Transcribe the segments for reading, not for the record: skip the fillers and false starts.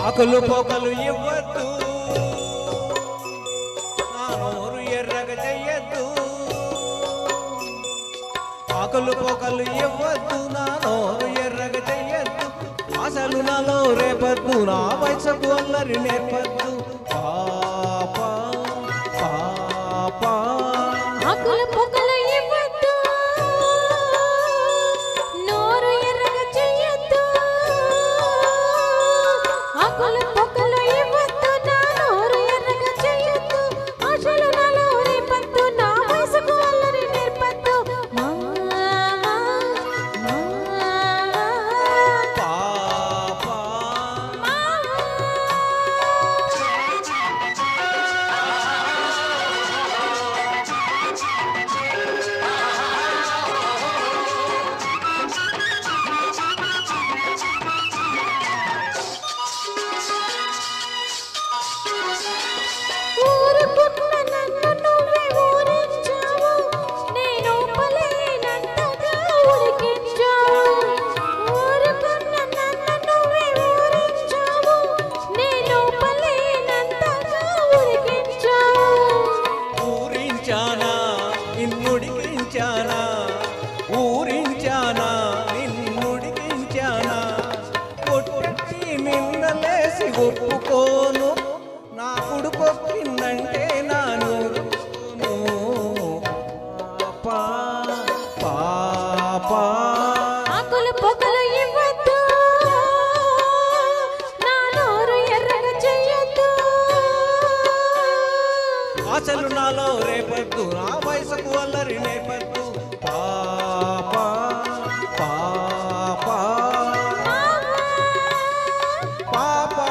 ఆకులు పొగలు ఇవ్వద్దు, నా నోరు ఎర్రగ చెయ్యద్దు. ఆకులు పొగలు ఇవ్వద్దు, నా నోరు ఎర్రగ చెయ్యద్దు. అసలు నాలో రేపద్దు, నా వయసుకు అల్లరి నేర్పద్దు. పాపా పాపా ఆకులు పొగలు ఇవ్వద్దు, నోరు ఎర్రగ చెయ్యద్దు. ఆకులు పొగలు ఇవ్వద్దు, నా నోరు ఎర్రగ చెయ్యద్దు. ఆశలు నాలో రేపద్దు, నా వయసుకు అల్లరి నేర్పద్దు. ఊరించానా నిన్నుడికించానా, కొట్టి నిన్నలేసి ఒప్పుకోను. నా కుడుకొప్పిందంటే నా నూరుకోను. పాపా పాపా ఆకులు పొగలు ఇవ్వద్దు, నా నోరు ఎర్రగ చెయ్యద్దు. అసలు నాలో రేపద్దు, నా వయసుకు అల్లరి నేర్పద్దు. పాపా పాపా పాపా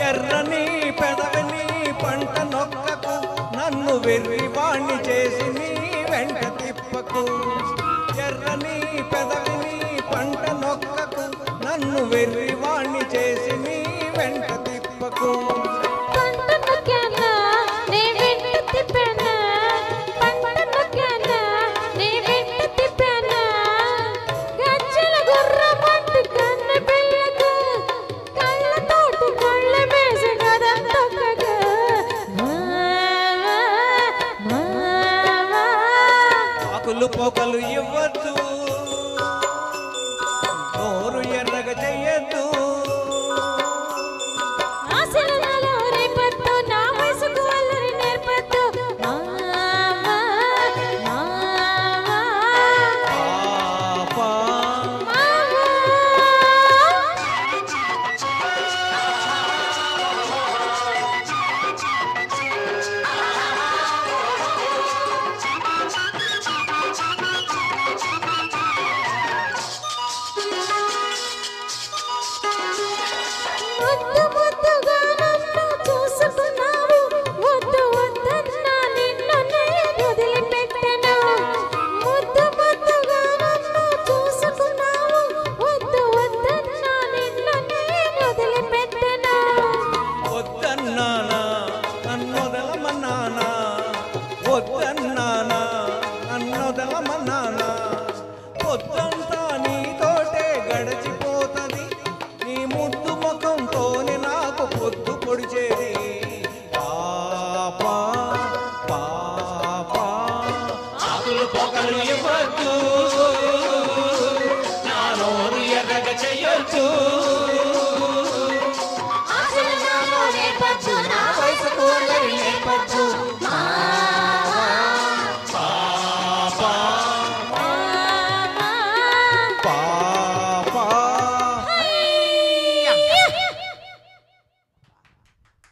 ఎర్రని పెదవిని పంట నొక్కకు, నన్ను వెర్రివాణ్ణి చేసి నీ వెంట తిప్పకు. ఎర్రని పెదవిని పంట నొక్కకు, నన్ను వెర్రివాణ్ణి చేసి నీ వెంట తిప్పకు. పంట నొక్కానా, నీ వెంట తిప్పానా. పంట నొక్కానా, నీ వెంట తిప్పానా. గజ్జల గుర్రం వంటి కన్ను పిల్లకు, కళ్ళతోటి కళ్ళ వేసి గదం తొక్కగా. ఆకులు పొగలు ఇవ్వద్దు, నోరు ఎర్రగ చెయ్యద్దు. ఆశలు నాలో రేపద్దు, నా వయసుకు అల్లరి నేర్పద్దు. పాపా ముద్దు ముద్దుగా నన్ను చూసుకున్నావు, వద్దు వద్దన్నా నిన్ను నేను వదిలిపెట్టను. ముద్దు ముద్దుగా నన్ను చూసుకున్నావు, వద్దు వద్దన్నా నిన్ను నేను వదిలిపెట్టను. వద్దన్నానా నన్నొదలమన్నానా, వద్దన్నానా నన్నొదలమన్నానా. పొద్దంతా నీతోటే గడిచిపోతది, నీ ముద్దు ముఖంతోనే నాకు పొద్దు పొడిచేది. పాపా పాపా ఆకులు పొగలు ఇవ్వద్దు, నా నోరు ఎర్రగ చెయ్యొద్దు.